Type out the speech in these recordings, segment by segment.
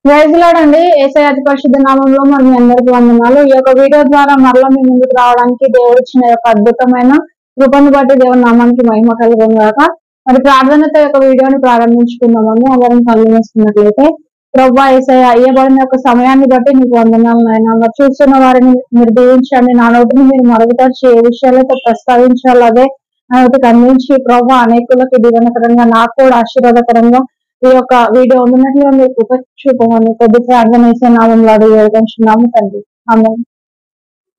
Praise lord అండి. యేసయ్య అతి పరిశుద్ధ నామంలో మరి మీ అందరికీ వందనాలు. ఈ యొక్క వీడియో ద్వారా మరలా మీ ముందుకు రావడానికి దేవుడు ఇచ్చిన యొక్క అద్భుతమైన కృపను బట్టి దేవుని నామానికి మహిమ కలుగును గాక. మరి ప్రార్థనతో యొక్క వీడియోని ప్రారంభించుకుందామని అందరం కళ్ళు మూసుకున్నట్లయితే. ప్రభువా యేసయ్య, ఇయ్యబడిన యొక్క సమయాన్ని బట్టి నీకు వందనాలు నాయనా. మరి చూస్తున్న వారిని మీరు దీవించండి. నా నోటిని మీరు మరుగుపరిచి ఏ విషయాలైతే ప్రస్తావించాలో అదే నా నోటికి అందించి ప్రభువా అనేకులకి దీవెనకరంగా, నాకు కూడా ఆశీర్వాదకరంగా ఈ యొక్క వీడియో ఉన్నట్లుగా మీరు కృప చూపమని కొద్ది ప్రార్థన వేసే నామంలో అడిగి వేడుకుంటున్నాము తండ్రి. ఆమేన్.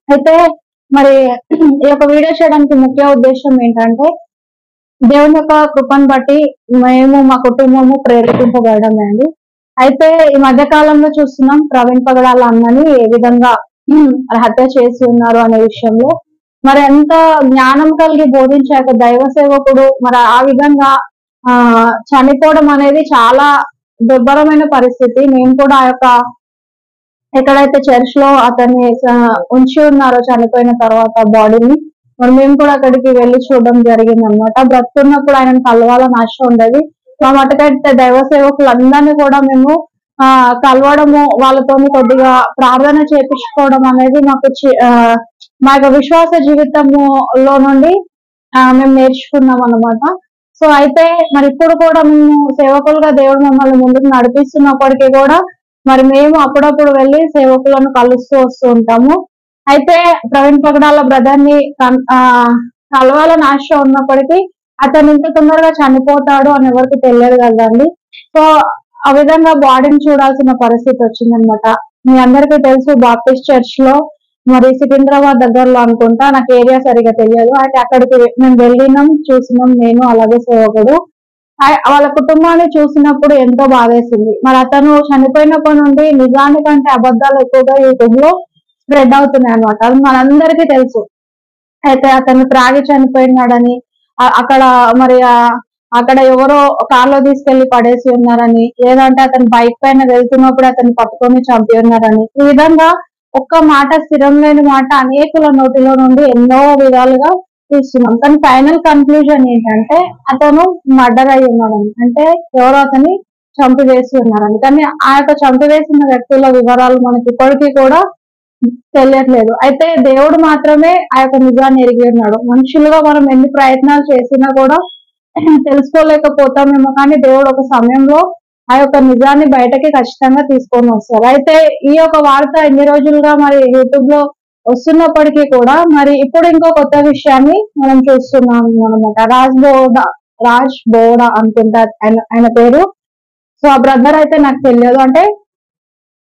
అయితే మరి ఈ యొక్క వీడియో చేయడానికి ముఖ్య ఉద్దేశం ఏంటంటే, దేవుని యొక్క కృపను బట్టి మేము మా కుటుంబము ప్రేరేపింపబడమే అండి. అయితే ఈ మధ్య కాలంలో చూస్తున్నాం ప్రవీణ్ పగడాల అన్నని ఏ విధంగా హత్య చేసి ఉన్నారు అనే విషయంలో మరి ఎంత జ్ఞానం కలిగి బోధించాక దైవ సేవకుడు మరి ఆ విధంగా చనిపోవడం అనేది చాలా దుర్భరమైన పరిస్థితి. మేము కూడా ఆ యొక్క ఎక్కడైతే చర్చ్ లో అతన్ని ఉంచి ఉన్నారో చనిపోయిన తర్వాత బాడీని మరి మేము కూడా అక్కడికి వెళ్ళి చూడడం జరిగింది అనమాట. బ్రతుకున్నప్పుడు ఆయనను కలవాలని ఆశ ఉండేది. మా మటుకైతే దైవ సేవకులందరినీ కూడా మేము కలవడము, వాళ్ళతో కొద్దిగా ప్రార్థన చేపించుకోవడం అనేది మా యొక్క విశ్వాస జీవితంలో నుండి మేము నేర్చుకున్నాం అనమాట. సో అయితే మరి ఇప్పుడు కూడా మేము సేవకులుగా దేవుడు మమ్మల్ని ముందుకు నడిపిస్తున్నప్పటికీ కూడా మరి మేము అప్పుడప్పుడు వెళ్ళి సేవకులను కలుస్తూ వస్తూ ఉంటాము. అయితే ప్రవీణ్ పగడాల బ్రదర్ ని కలవాలని ఆశ ఉన్నప్పటికీ అతను ఇంత తొందరగా చనిపోతాడు అని ఎవరికి తెలియదు కదండి. సో ఆ విధంగా బాడీని చూడాల్సిన పరిస్థితి వచ్చిందనమాట. మీ అందరికీ తెలుసు బాప్టిస్ట్ చర్చ్ లో మరి సికింద్రాబాద్ దగ్గరలో అనుకుంటా, నాకు ఏరియా సరిగా తెలియదు. అయితే అక్కడికి మేము వెళ్ళినాం, చూసినాం, నేను అలాగే సేవకుడు. వాళ్ళ కుటుంబాన్ని చూసినప్పుడు ఎంతో బాధేసింది. మరి అతను చనిపోయినప్పటి నుండి నిజానికంటే అబద్ధాలు ఎక్కువగా యూట్యూబ్ లో స్ప్రెడ్ అవుతున్నాయి అనమాట. అది మనందరికీ తెలుసు. అయితే అతను త్రాగి చనిపోయినాడని, అక్కడ మరి అక్కడ ఎవరో కార్లో తీసుకెళ్లి పడేసి ఉన్నారని, లేదంటే అతను బైక్ పైన వెళ్తున్నప్పుడు అతను పట్టుకొని చంపి ఉన్నారని, ఈ విధంగా ఒక్క మాట స్థిరం లేని మాట అనేకుల నోటిలో నుండి ఎన్నో విధాలుగా చూస్తున్నాం. కానీ ఫైనల్ కన్క్లూజన్ ఏంటంటే అతను మర్డర్ అయి ఉన్నాడని, అంటే ఎవరో అతన్ని చంపివేసి ఉన్నారని. కానీ ఆ యొక్క చంపివేసిన వ్యక్తుల వివరాలు మనకి ఇప్పటికీ కూడా తెలియట్లేదు. అయితే దేవుడు మాత్రమే ఆ యొక్క నిజాన్ని ఎరిగి ఉన్నాడు. మనుషులుగా మనం ఎన్ని ప్రయత్నాలు చేసినా కూడా తెలుసుకోలేకపోతామేమో, కానీ దేవుడు ఒక సమయంలో ఆ యొక్క నిజాన్ని బయటకి ఖచ్చితంగా తీసుకొని వస్తారు. అయితే ఈ యొక్క వార్త ఎన్ని రోజులుగా మరి యూట్యూబ్ లో వస్తున్నప్పటికీ కూడా మరి ఇప్పుడు ఇంకో కొత్త విషయాన్ని మనం చూస్తున్నాం అనమాట. రాజ్ బోడా అనుకుంటా ఆయన పేరు. సో ఆ బ్రదర్ అయితే నాకు తెలియదు, అంటే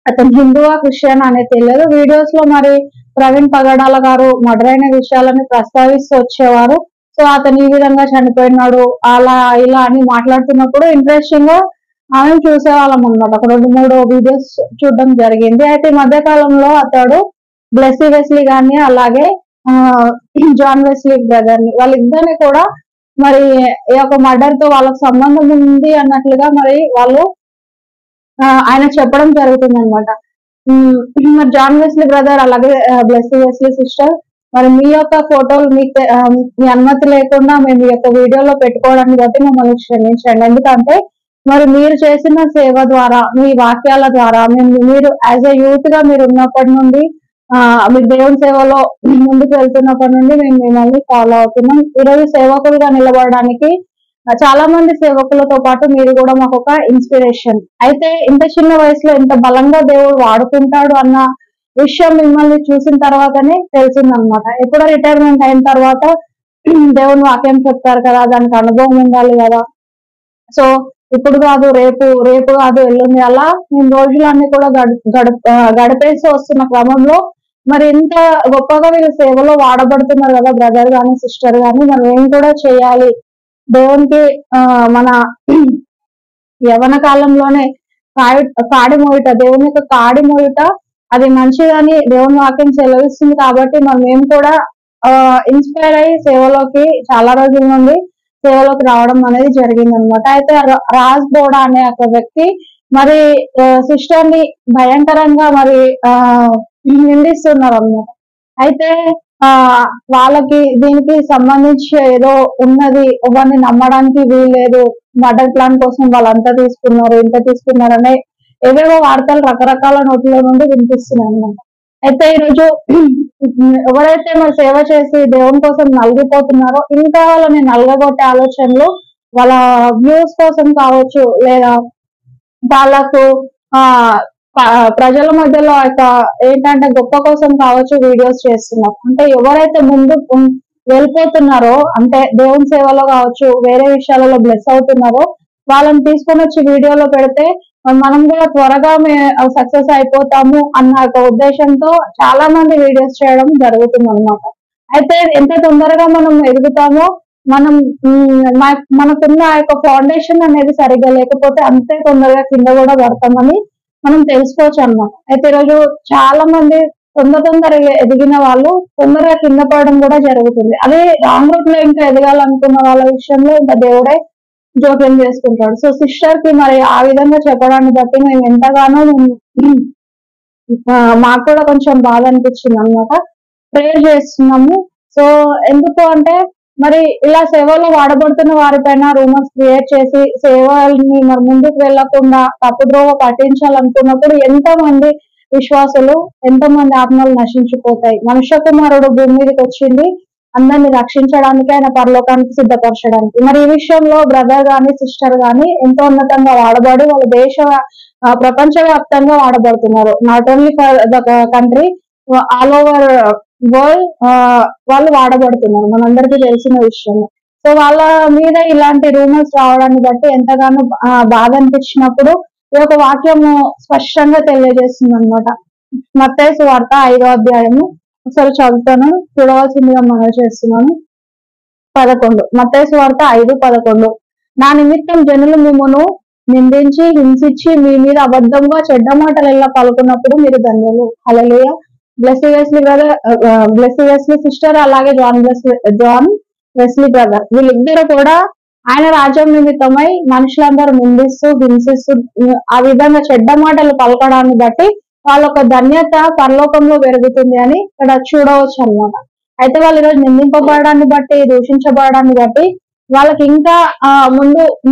అతను హిందువా క్రిస్టియన్ అనేది తెలియదు. వీడియోస్ లో మరి ప్రవీణ్ పగడాల గారు మర్డర్ అయిన విషయాలను ప్రస్తావిస్తూ వచ్చేవారు. సో అతను ఈ విధంగా చనిపోయినాడు అలా ఇలా అని మాట్లాడుతున్నప్పుడు ఇంట్రెస్టింగ్ గా మేము చూసేవాళ్ళం అనమాట. ఒక 2-3 వీడియోస్ చూడడం జరిగింది. అయితే ఈ మధ్య కాలంలో అతడు బ్లెస్సీ వెస్లీ గారిని అలాగే జాన్ వెస్లీ బ్రదర్ ని వాళ్ళిద్దరిని కూడా మరి ఈ యొక్క మర్డర్ తో వాళ్ళకి సంబంధం ఉంది అన్నట్లుగా మరి వాళ్ళు ఆయన చెప్పడం జరుగుతుంది అనమాట. మరి జాన్ వెస్లీ బ్రదర్ అలాగే బ్లెస్సీ వెస్లీ సిస్టర్, మరి మీ యొక్క ఫోటోలు మీ అనుమతి లేకుండా మేము ఈ యొక్క వీడియోలో పెట్టుకోవడానికి బట్టి మమ్మల్ని క్షమించండి. ఎందుకంటే మరి మీరు చేసిన సేవ ద్వారా, మీ వాక్యాల ద్వారా మీరు యాజ్ ఎ యూత్ గా మీరు ఉన్నప్పటి నుండి మీరు దేవుని సేవలో ముందుకు వెళ్తున్నప్పటి నుండి మేము మిమ్మల్ని ఫాలో అవుతున్నాం. ఈరోజు సేవకులుగా నిలబడడానికి చాలా మంది సేవకులతో పాటు మీరు కూడా మాకు ఒక ఇన్స్పిరేషన్. అయితే ఇంత చిన్న వయసులో ఇంత బలంగా దేవుడు వాడుకుంటాడు అన్న విషయం మిమ్మల్ని చూసిన తర్వాతనే తెలిసిందనమాట. ఎప్పుడో రిటైర్మెంట్ అయిన తర్వాత దేవుని వాక్యం చెప్తారు కదా, దానికి అనుభవం ఉండాలి కదా. సో ఇప్పుడు కాదు, రేపు కాదు, ఎల్లుండి, అలా మేము రోజులన్నీ కూడా గడిపేసి వస్తున్న క్రమంలో మరి ఇంత గొప్పగా వీళ్ళు సేవలో వాడబడుతున్నారు కదా బ్రదర్ గాని సిస్టర్ గాని, మనం ఏం కూడా చేయాలి. దేవునికి మన యవన కాలంలోనే కాడి మోయుట, దేవుని యొక్క కాడి మోయుట అది మంచిదని దేవుని వాక్యం సెలవిస్తుంది. కాబట్టి మరి మేము కూడా ఇన్స్పైర్ అయ్యి సేవలోకి చాలా రోజుల నుండి సేవలోకి రావడం అనేది జరిగింది అనమాట. అయితే రాజ్ బోడా అనే ఒక వ్యక్తి మరి సిస్టర్ ని భయంకరంగా మరి నిందిస్తున్నారు అన్నమాట. అయితే వాళ్ళకి దీనికి సంబంధించి ఏదో ఉన్నది, ఎవరిని నమ్మడానికి వీల్లేదు, మర్డర్ ప్లాన్ కోసం వాళ్ళంతా తీసుకున్నారు, ఇంత తీసుకున్నారనే ఏవేవో వార్తలు రకరకాల నోట్ల నుండి వినిపిస్తున్నాయి అన్నమాట. అయితే ఈరోజు ఎవరైతే మరి సేవ చేసి దేవుని కోసం నలిగిపోతున్నారో ఇంకా వాళ్ళని నలగగొట్టే ఆలోచనలు, వాళ్ళ వ్యూస్ కోసం కావచ్చు, లేదా వాళ్ళకు ఆ ప్రజల మధ్యలో ఏంటంటే గొప్ప కోసం కావచ్చు వీడియోస్ చేస్తున్నారు. అంటే ఎవరైతే ముందు వెళ్ళిపోతున్నారో, అంటే దేవుని సేవలో కావచ్చు వేరే విషయాలలో బ్లెస్ అవుతున్నారో వాళ్ళని తీసుకొని వచ్చి వీడియోలో పెడితే మనం కూడా త్వరగా సక్సెస్ అయిపోతాము అన్న ఒక ఉద్దేశంతో చాలా మంది వీడియోస్ చేయడం జరుగుతుంది అన్నమాట. అయితే ఎంత తొందరగా మనం ఎదుగుతామో, మనం మనకున్న ఆ యొక్క ఫౌండేషన్ అనేది సరిగ్గా లేకపోతే అంతే తొందరగా కింద కూడా పడతామని మనం తెలుసుకోవచ్చు అన్నమాట. అయితే ఈరోజు చాలా మంది తొందరగా ఎదిగిన వాళ్ళు తొందరగా కింద పడడం కూడా జరుగుతుంది. అదే రాంగ్ రూట్ లో ఇంకా ఎదగాలనుకున్న వాళ్ళ విషయంలో ఇంకా దేవుడే జోక్యం చేసుకుంటాడు. సో సిస్టర్ కి మరి ఆ విధంగా చెప్పడాన్ని బట్టి మేము ఎంతగానో మాకు కూడా కొంచెం బాధ అనిపించింది అన్నమాట. ప్రేయర్ చేస్తున్నాము. సో ఎందుకు అంటే మరి ఇలా సేవలో వాడబడుతున్న వారిపైన రూమర్స్ క్రియేట్ చేసి సేవల్ని మరి ముందుకు వెళ్లకుండా తప్పుద్రోవ పట్టించాలనుకున్నప్పుడు ఎంతమంది విశ్వాసులు, ఎంతమంది ఆత్మలు నశించిపోతాయి. మనుష్య కుమారుడు భూమి మీదకి వచ్చింది అందరిని రక్షించడానికి, ఆయన పరలోకానికి సిద్ధపరచడానికి. మరి ఈ విషయంలో బ్రదర్ గాని సిస్టర్ గాని ఎంతో ఉన్నతంగా వాడబడి వాళ్ళ ప్రపంచవ్యాప్తంగా వాడబడుతున్నారు. Not only for the country, all over world వాళ్ళు వాడబడుతున్నారు, మనందరికీ తెలిసిన విషయం. సో వాళ్ళ మీద ఇలాంటి రూమర్స్ రావడాన్ని బట్టి ఎంతగానో బాధ అనిపించినప్పుడు ఈ యొక్క వాక్యము స్పష్టంగా తెలియజేస్తుంది అనమాట. మత్తయి సువార్త 5వ అధ్యాయము ఒకసారి చదువుతాను, చూడవలసిందిగా మనం చేస్తున్నాను. 11 మత్తయి సువార్త 5:11 నా నిమిత్తం జనులు మిమ్మును నిందించి హింసించి మీ మీద అబద్ధంగా చెడ్డ మాటలు ఎలా పలుకున్నప్పుడు మీరు ధన్యులు. హల్లెలూయా. బ్లెస్సీ బ్రదర్, బ్లెస్సీ సిస్టర్, అలాగే జాన్ వెస్లీ బ్రదర్, వీళ్ళిద్దరు కూడా ఆయన రాజ్యం నిమిత్తమై మనుషులందరూ నిందిస్తూ హింసిస్తూ ఆ విధంగా చెడ్డ మాటలు పలకడాన్ని బట్టి వాళ్ళొక ధన్యత పరలోకంలో పెరుగుతుంది అని ఇక్కడ చూడవచ్చు అన్నమాట. అయితే వాళ్ళు ఈరోజు నిందింపబడడాన్ని బట్టి, దూషించబడడాన్ని బట్టి వాళ్ళకి ఇంకా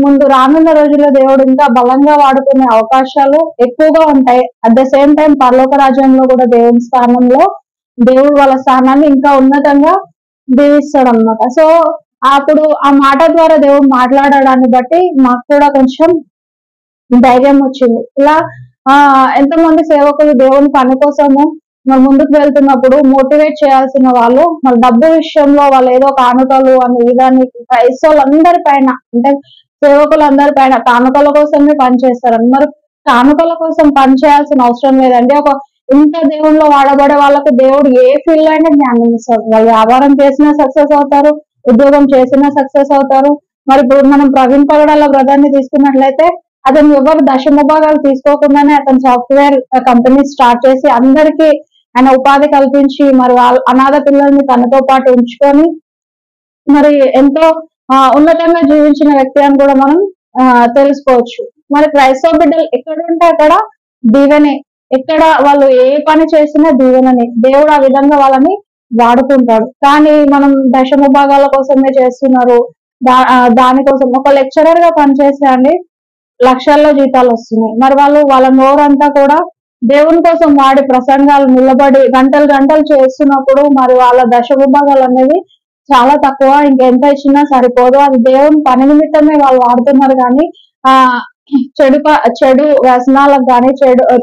ముందు రానున్న రోజుల్లో దేవుడు ఇంకా బలంగా వాడుకునే అవకాశాలు ఎక్కువగా ఉంటాయి. అట్ ద సేమ్ టైం పరలోక రాజ్యంలో కూడా దేవుని స్థానంలో దేవుడు వాళ్ళ స్థానాన్ని ఇంకా ఉన్నతంగా దీవిస్తాడు అన్నమాట. సో అప్పుడు ఆ మాట ద్వారా దేవుడు మాట్లాడడాన్ని బట్టి మాకు కూడా కొంచెం ధైర్యం వచ్చింది. ఇలా ఎంతమంది సేవకులు దేవుని పని కోసము మరి ముందుకు వెళ్తున్నప్పుడు మోటివేట్ చేయాల్సిన వాళ్ళు మరి డబ్బు విషయంలో వాళ్ళు ఏదో కానుకలు అనే విధాన్ని క్రైస్తవులందరి పైన, అంటే సేవకులందరి పైన కానుకల కోసమే పనిచేస్తారు. మరి కానుకల కోసం పని చేయాల్సిన అవసరం లేదండి. ఇంత దేవుణ్ణిలో వాడబడే వాళ్ళకు దేవుడు ఏ ఫీల్డ్ అయినా జ్ఞానం ఇస్తారు. వాళ్ళు వ్యాపారం చేసినా సక్సెస్ అవుతారు, ఉద్యోగం చేసినా సక్సెస్ అవుతారు. మరి ఇప్పుడు మనం ప్రవీణ్ పగడాల బ్రదర్ ని తీసుకున్నట్లయితే అతను ఎవరు దశమభాగాలు తీసుకోకుండానే అతను సాఫ్ట్వేర్ కంపెనీ స్టార్ట్ చేసి అందరికీ ఆయన ఉపాధి కల్పించి మరి వాళ్ళ అనాథ పిల్లల్ని తనతో పాటు ఉంచుకొని మరి ఎంతో ఉన్నతంగా జీవించిన వ్యక్తి అని కూడా మనం తెలుసుకోవచ్చు. మరి క్రైస్తవ బిడ్డలు ఎక్కడ ఉంటే అక్కడ దీవెనే, ఎక్కడ వాళ్ళు ఏ పని చేసినా దీవెనని, దేవుడు ఆ విధంగా వాళ్ళని వాడుకుంటాడు. కానీ మనం దశమ భాగాల కోసమే చేస్తున్నారు. దానికోసం ఒక లెక్చరర్ గా పనిచేస్తే అండి లక్షల్లో జీతాలు వస్తున్నాయి. మరి వాళ్ళ నోరంతా కూడా దేవుని కోసం వాడి ప్రసంగాలు నిలబడి గంటలు చేస్తున్నప్పుడు మరి వాళ్ళ దశమ భాగాలు అనేది చాలా తక్కువ. ఇంకెంత ఇచ్చినా సరిపోదు. అది దేవుని పని నిమిత్తమే వాళ్ళు వాడుతున్నారు. కానీ చెడు వ్యసనాలకు కానీ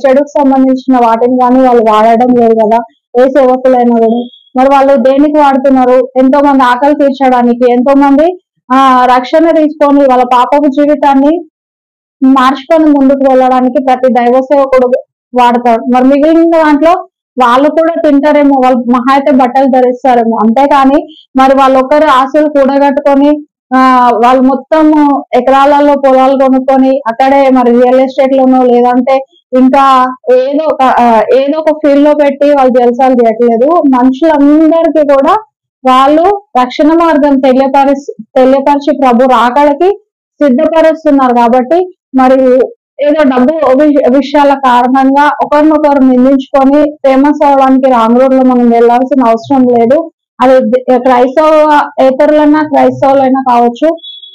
చెడుకు సంబంధించిన వాటిని కానీ వాళ్ళు వాడడం లేదు కదా, ఏ సేవకులైనా కూడా. మరి వాళ్ళు దేనికి వాడుతున్నారు? ఎంతో మంది ఆకలి తీర్చడానికి, ఎంతో మంది రక్షణ తీసుకొని వాళ్ళ పాపపు జీవితాన్ని మార్చుకొని ముందుకు వెళ్ళడానికి ప్రతి దైవ సేవకుడు వాడతాడు. మరి మిగిలిన దాంట్లో వాళ్ళు కూడా తింటారేమో, వాళ్ళు మహా అయితే బట్టలు ధరిస్తారేమో, అంతేకాని మరి వాళ్ళొక్కరు ఆశలు కూడగట్టుకొని వాళ్ళు మొత్తం ఎకరాలలో పొలాలు కొనుక్కొని అక్కడే మరి రియల్ ఎస్టేట్ లోనో లేదంటే ఇంకా ఏదో ఒక ఫీల్డ్ లో పెట్టి వాళ్ళు జలసాలు చేయట్లేదు. మనుషులందరికీ కూడా వాళ్ళు రక్షణ మార్గం తెలియపరిచి ప్రభు రాకడికి సిద్ధపరుస్తున్నారు. కాబట్టి మరి ఏదో డబ్బు విషయాల కారణంగా ఒకరినొకరు నిందించుకొని ఫేమస్ అవడానికి రాంగ్ రోడ్ లో మనం వెళ్లాల్సిన అవసరం లేదు. అది క్రైస్తవులైనా కావచ్చు,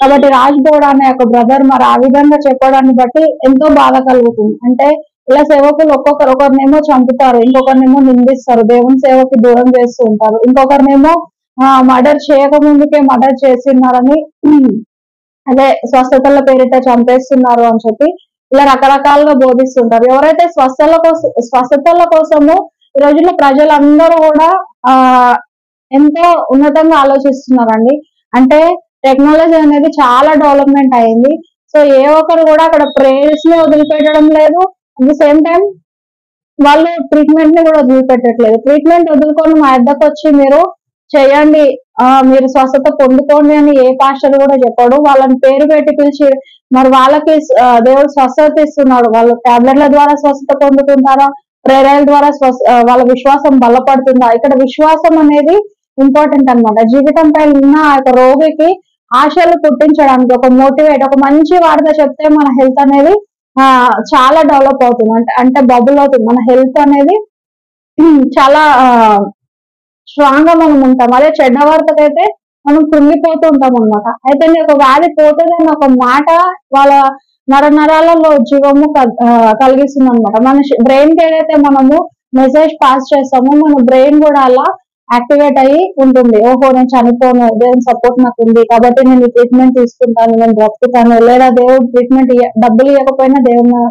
కాబట్టి రాజ్ గౌడ్ అనే ఒక బ్రదర్ మరి ఆ విధంగా చెప్పడాన్ని బట్టి ఎంతో బాధ కలుగుతుంది. అంటే ఇలా సేవకులు ఒకరినేమో చంపుతారు, ఇంకొకరినేమో నిందిస్తారు, దేవుని సేవకి దూరం చేస్తూ ఉంటారు, ఇంకొకరినేమో మర్డర్ చేయక ముందుకే మర్డర్ చేస్తున్నారని అదే స్వస్థతల పేరిట చంపేస్తున్నారు అని చెప్పి ఇలా రకరకాలుగా బోధిస్తుంటారు. ఎవరైతే స్వస్థతల కోసము ఈ రోజుల్లో ప్రజలందరూ కూడా ఆ ఎంతో ఉన్నతంగా ఆలోచిస్తున్నారండి. అంటే టెక్నాలజీ అనేది చాలా డెవలప్మెంట్ అయింది. సో ఏ ఒక్కరు కూడా అక్కడ ప్రేయర్స్ ని వదిలిపెట్టడం లేదు, అట్ ది సేమ్ టైం వాళ్ళు ట్రీట్మెంట్ ని కూడా వదిలిపెట్టట్లేదు. ట్రీట్మెంట్ వదులుకొని మా ఇద్దరికి వచ్చి మీరు చేయండి, మీరు స్వస్థత పొందుకోండి అని ఏ పాస్టర్ కూడా చెప్పాడు. వాళ్ళని పేరు పెట్టి పిలిచి మరి వాళ్ళకి దేవుడు స్వస్థత ఇస్తున్నాడు. వాళ్ళు టాబ్లెట్ల ద్వారా స్వస్థత పొందుతుంటారా, ప్రేరల ద్వారా వాళ్ళ విశ్వాసం బలపడుతుందా? ఇక్కడ విశ్వాసం అనేది ఇంపార్టెంట్ అన్నమాట. జీవితంపై ఉన్న ఆ యొక్క రోగికి ఆశలు పుట్టించడానికి ఒక మోటివేట్, ఒక మంచి వార్త చెప్తే మన హెల్త్ అనేది చాలా డెవలప్ అవుతుంది. అంటే బబుల్ అవుతుంది మన హెల్త్ అనేది. చాలా స్ట్రాంగ్ గా మనం ఉంటాం. అదే చెడ్డ వార్తకైతే మనం కృంగిపోతూ ఉంటాం అనమాట. అయితే ఒక వ్యాధి పోతుందని ఒక మాట వాళ్ళ నరాలలో జీవము కలిగిస్తుంది అనమాట. మన బ్రెయిన్ కి ఏదైతే మనము మెసేజ్ పాస్ చేస్తామో మన బ్రెయిన్ కూడా అలా యాక్టివేట్ అయ్యి ఉంటుంది. ఓహో నేను చనిపోను, దేవుని సపోర్ట్ నాకు ఉంది కాబట్టి నేను ట్రీట్మెంట్ తీసుకుంటాను, నేను బ్రతుకుతాను, లేదా దేవుడు ట్రీట్మెంట్ డబ్బులు ఇవ్వకపోయినా దేవుడు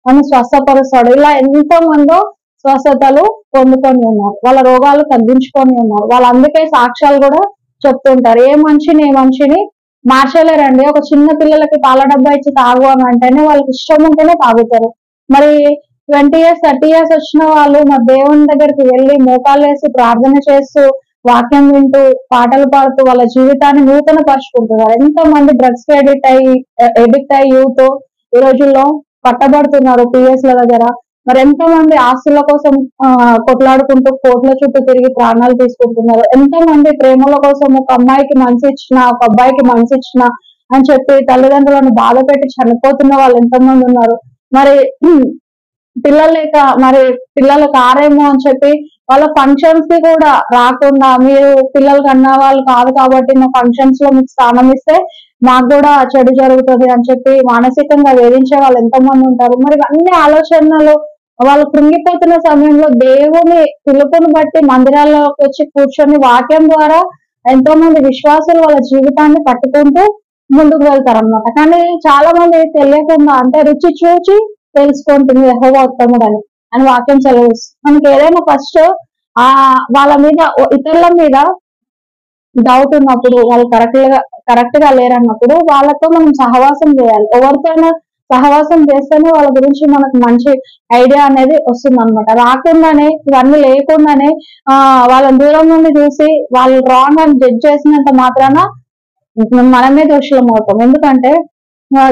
నన్ను స్వస్థపరుస్తాడు. ఇలా ఎంతో మందో స్వస్థతలు పొందుకొని ఉన్నారు, వాళ్ళ రోగాలు తగ్గించుకొని ఉన్నారు. వాళ్ళు అందుకే సాక్ష్యాలు కూడా చెప్తుంటారు. ఏ మనిషిని మార్చలేరండి. ఒక చిన్న పిల్లలకి పాల డబ్బా ఇచ్చి తాగు అని అంటేనే వాళ్ళకి ఇష్టం ఉంటేనే తాగుతారు. మరి 20 years 30 years వచ్చిన వాళ్ళు మరి దేవుని దగ్గరికి వెళ్ళి మోకాలు వేసి ప్రార్థన చేస్తూ వాక్యం వింటూ పాటలు పాడుతూ వాళ్ళ జీవితాన్ని నూతన పరుచుకుంటున్నారు. ఎంతో మంది డ్రగ్స్ కి ఎడిక్ట్ అయ్యి యూత్ ఈ రోజుల్లో పట్టబడుతున్నారు పిఎస్ ల దగ్గర. మరి ఎంతో మంది ఆస్తుల కోసం కొట్లాడుకుంటూ కోట్ల చుట్టూ తిరిగి ప్రాణాలు తీసుకుంటున్నారు. ఎంతో మంది ప్రేమల కోసం ఒక అమ్మాయికి మనసు ఇచ్చిన, ఒక అబ్బాయికి మనసు ఇచ్చిన అని చెప్పి తల్లిదండ్రులను బాధ పెట్టి చనిపోతున్న వాళ్ళు ఎంతమంది ఉన్నారు. మరి పిల్లలు లేక మరి పిల్లలు కారేమో అని చెప్పి వాళ్ళ ఫంక్షన్స్ కి కూడా రాకుండా, మీరు పిల్లలు కన్నా వాళ్ళు కాదు కాబట్టి మా ఫంక్షన్స్ లో మీకు స్థానం ఇస్తే మాకు కూడా చెడు జరుగుతుంది అని చెప్పి మానసికంగా వేధించే వాళ్ళు ఎంతమంది ఉంటారు. మరి అన్ని ఆలోచనలు వాళ్ళు కృంగిపోతున్న సమయంలో దేవుని పిలుపుని బట్టి మందిరాల్లోకి వచ్చి కూర్చొని వాక్యం ద్వారా ఎంతో మంది విశ్వాసులు వాళ్ళ జీవితాన్ని పట్టుకుంటూ ముందుకు వెళ్తారు అన్నమాట. కానీ చాలా మంది తెలియకుండా, అంటే రుచి చూచి తెలుసుకుంటుంది యెహోవా ఉత్తముడు అని వాక్యం సెలవిస్తుంది. మనకి ఏదైనా ఫస్ట్ వాళ్ళ మీద ఇతరుల మీద డౌట్ ఉన్నప్పుడు, వాళ్ళు కరెక్ట్ గా లేరన్నప్పుడు వాళ్ళతో మనం సహవాసం చేయాలి. ఎవరితోనైనా సహవాసం చేస్తేనే వాళ్ళ గురించి మనకు మంచి ఐడియా అనేది వస్తుంది అనమాట. రాకుండానే ఇవన్నీ లేకుండానే వాళ్ళ దూరం నుండి చూసి వాళ్ళు రాంగ్ అని జడ్జ్ చేసినంత మాత్రాన మనమే దోషులం అవుతాం. ఎందుకంటే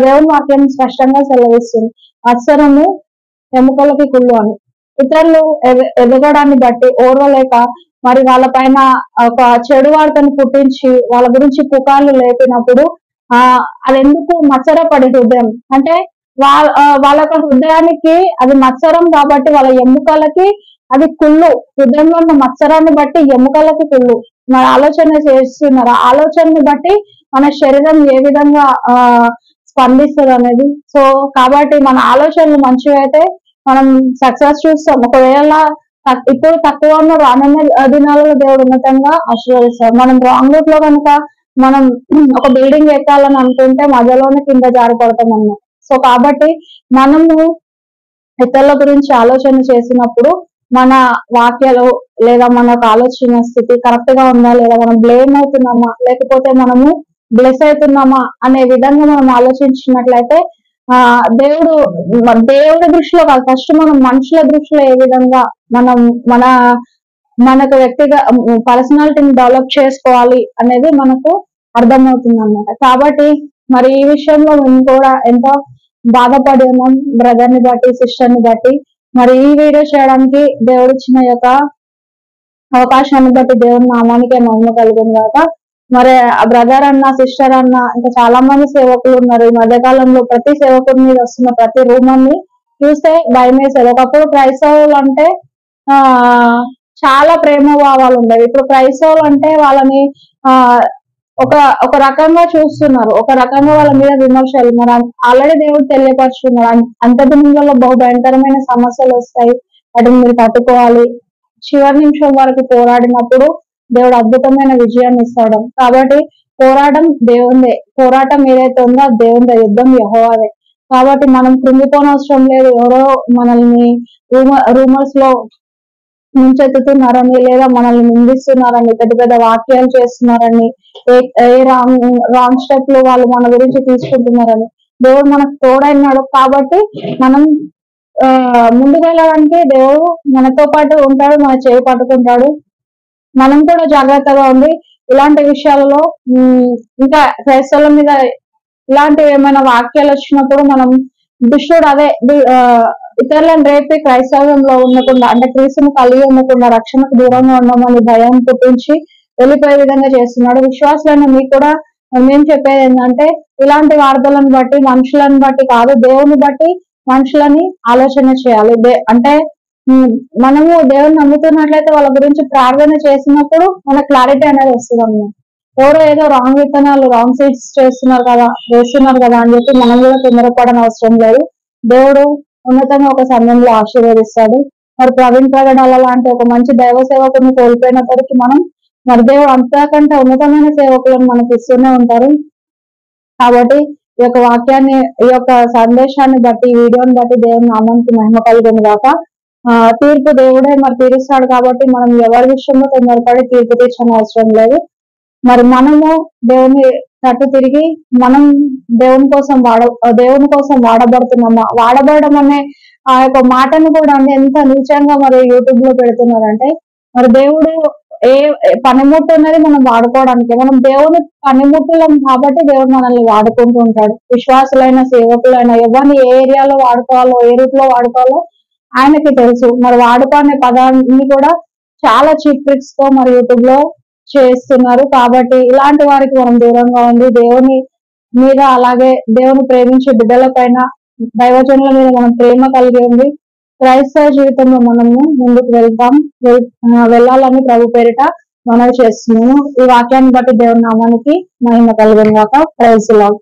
దేవుని వాక్యం స్పష్టంగా సెలవిస్తుంది, అత్సరము ఎముకలకి కుళ్ళు అని. ఇతరులు ఎదగడాన్ని బట్టి ఓర్వలేక మరి వాళ్ళ పైన ఒక చెడు వార్తను పుట్టించి వాళ్ళ గురించి పుకార్లు లేపినప్పుడు అది ఎందుకు మత్సరపడే హృదయం, అంటే వాళ్ళ హృదయానికి అది మత్సరం కాబట్టి వాళ్ళ ఎముకలకి అది కుళ్ళు. హృదయంలో ఉన్న మత్సరాన్ని బట్టి ఎముకలకి కుళ్ళు. మన ఆలోచన చేస్తున్నారు, ఆలోచనని బట్టి మన శరీరం ఏ విధంగా స్పందిస్తుంది అనేది. సో కాబట్టి మన ఆలోచనలు మంచివైతే మనం సక్సెస్ చూస్తాం. ఒకవేళ ఇప్పుడు తక్కువ ఉన్న రానున్న దినాలలో దేవుడు ఉన్నతంగా ఆశీర్వదిస్తారు. మనం రాంగ్ రూట్ లో కనుక మనం ఒక బిల్డింగ్ ఎక్కాలని అనుకుంటే మధ్యలోనే కింద జారిపడతాం అన్నమాట. సో కాబట్టి మనము ఇతరుల గురించి ఆలోచన చేసినప్పుడు మన వాక్యాలు లేదా మనకు ఆలోచన స్థితి కరెక్ట్ గా ఉందా, లేదా మనం బ్లేమ్ అవుతున్నామా లేకపోతే మనము బ్లెస్ అవుతున్నామా అనే విధంగా మనం ఆలోచించినట్లయితే దేవుడి దృష్టిలో కాదు, ఫస్ట్ మనం మనుషుల దృష్టిలో ఏ విధంగా మనం మనకు వ్యక్తిగా పర్సనాలిటీని డెవలప్ చేసుకోవాలి అనేది మనకు అర్థమవుతుంది అన్నమాట. కాబట్టి మరి ఈ విషయంలో మేము కూడా ఎంతో బాధపడి ఉన్నాం, బ్రదర్ ని బట్టి సిస్టర్ ని బట్టి. మరి ఈ వీడియో చేయడానికి దేవుడు ఇచ్చిన యొక్క అవకాశాన్ని బట్టి దేవుని నామానికే మహిమ కలుగును గాక. మరి ఆ బ్రదర్ అన్న సిస్టర్ అన్న ఇంకా చాలా మంది సేవకులు ఉన్నారు. ఈ మధ్యకాలంలో ప్రతి సేవకుడి మీద వస్తున్న ప్రతి రూమర్ని చూస్తే భయం వేసేది. ఒకప్పుడు క్రైస్తవులు అంటే చాలా ప్రేమ భావాలు ఉండేవి. ఇప్పుడు క్రైస్తవులు అంటే వాళ్ళని ఒక ఒక రకంగా చూస్తున్నారు, ఒక రకంగా వాళ్ళ మీద విమర్శలు. మరి ఆల్రెడీ దేవుడు తెలియపరుచున్నారు, అంత దినంలో బహు భయంకరమైన సమస్యలు వస్తాయి, వాటిని మీరు తట్టుకోవాలి. చివరి నిమిషం వరకు పోరాడినప్పుడు దేవుడు అద్భుతమైన విజయాన్ని ఇస్తాడు. కాబట్టి పోరాటం దేవుందే, పోరాటం ఏదైతే ఉందో అది దేవుందే, యుద్ధం యెహోవాదే. కాబట్టి మనం కృంగిపోనవసరం లేదు. ఎవరో మనల్ని రూమర్స్ లో ముంచెత్తుతున్నారని, లేదా మనల్ని నిందిస్తున్నారని, పెద్ద పెద్ద వాక్యాలు చేస్తున్నారని, ఏ రాంగ్ స్టెప్ లో వాళ్ళు మన గురించి తీసుకుంటున్నారని, దేవుడు మనకు తోడైనాడు. కాబట్టి మనం ముందుకు వెళ్ళడానికి దేవుడు మనతో పాటు ఉంటాడు, మన చేయి పట్టుకుంటాడు. మనం కూడా జాగ్రత్తగా ఉండి ఇలాంటి విషయాలలో ఇంకా క్రైస్తవుల మీద ఇలాంటి ఏమైనా వాక్యాలు వచ్చినప్పుడు మనం దుష్టుడు అదే ఇతరులను రేపి క్రైస్తవంలో ఉండకుండా, అంటే క్రీస్తును కలిగి ఉండకుండా, రక్షణకు దూరంగా ఉండమని భయం పుట్టించి వెళ్ళిపోయే విధంగా చేస్తున్నాడు. విశ్వాసులైన మీకు కూడా మేము చెప్పేది ఏంటంటే, ఇలాంటి వార్తలను బట్టి, మనుషులను బట్టి కాదు, దేవుని బట్టి మనుషులని ఆలోచన చేయాలి. అంటే మనము దేవుని నమ్ముతున్నట్లయితే వాళ్ళ గురించి ప్రార్థన చేసినప్పుడు మన క్లారిటీ అనేది వస్తుంది అన్నమాట. ఎవరో ఏదో రాంగ్ విత్తనాలు, రాంగ్ సీడ్స్ వేస్తున్నారు కదా అని చెప్పి మనం కూడా తొందరపడని అవసరం లేదు. దేవుడు ఉన్నతంగా ఒక సమయంలో ఆశీర్వదిస్తాడు. మరి ప్రవీణ్ ప్రగడాల లాంటి ఒక మంచి దైవ సేవకుని కోల్పోయినప్పటికీ మరి దేవుడు అంతకంటే ఉన్నతమైన సేవకులను మనకి ఇస్తూనే ఉంటారు. కాబట్టి ఈ యొక్క వాక్యాన్ని, ఈ యొక్క సందేశాన్ని బట్టి, ఈ వీడియోని బట్టి దేవుని నామానికి మహిమ కలుగును గాక. తీర్పు దేవుడే మరి తీరుస్తాడు. కాబట్టి మనం ఎవరి విషయంలో తొందరపడి తీర్పు తీర్చని అవసరం లేదు. మరి మనము దేవుని తట్టు తిరిగి మనం దేవుని కోసం వాడబడుతున్నామా, వాడబడడం అనే ఆ యొక్క మాటను కూడా ఎంత నీచంగా మరి యూట్యూబ్ లో పెడుతున్నారంటే, మరి దేవుడు ఏ పనిముట్టు అనేది మనం వాడుకోవడానికి, మనం దేవుని పనిముట్టులం కాబట్టి దేవుడు మనల్ని వాడుకుంటూ ఉంటాడు. విశ్వాసులైన, సేవకులైన ఎవరిని ఏ ఏరియాలో వాడుకోవాలో, ఏ రూట్ లో వాడుకోవాలో ఆయనకి తెలుసు. మరి వాడుకో అనే పదాన్ని కూడా చాలా చీప్ ట్రిక్స్ తో మరి యూట్యూబ్ లో చేస్తున్నారు. కాబట్టి ఇలాంటి వారికి మనం దూరంగా ఉంది, దేవుని మీద, అలాగే దేవుని ప్రేమించే బిడ్డల పైన, దైవజనుల మీద మనం ప్రేమ కలిగి ఉంది క్రైస్తవ జీవితంలో మనము ముందుకు వెళ్ళాలని ప్రభు పేరిట మనవి చేస్తున్నాము. ఈ వాక్యాన్ని బట్టి దేవుని నామానికి మహిమ కలుగును గాక. Praise the lord.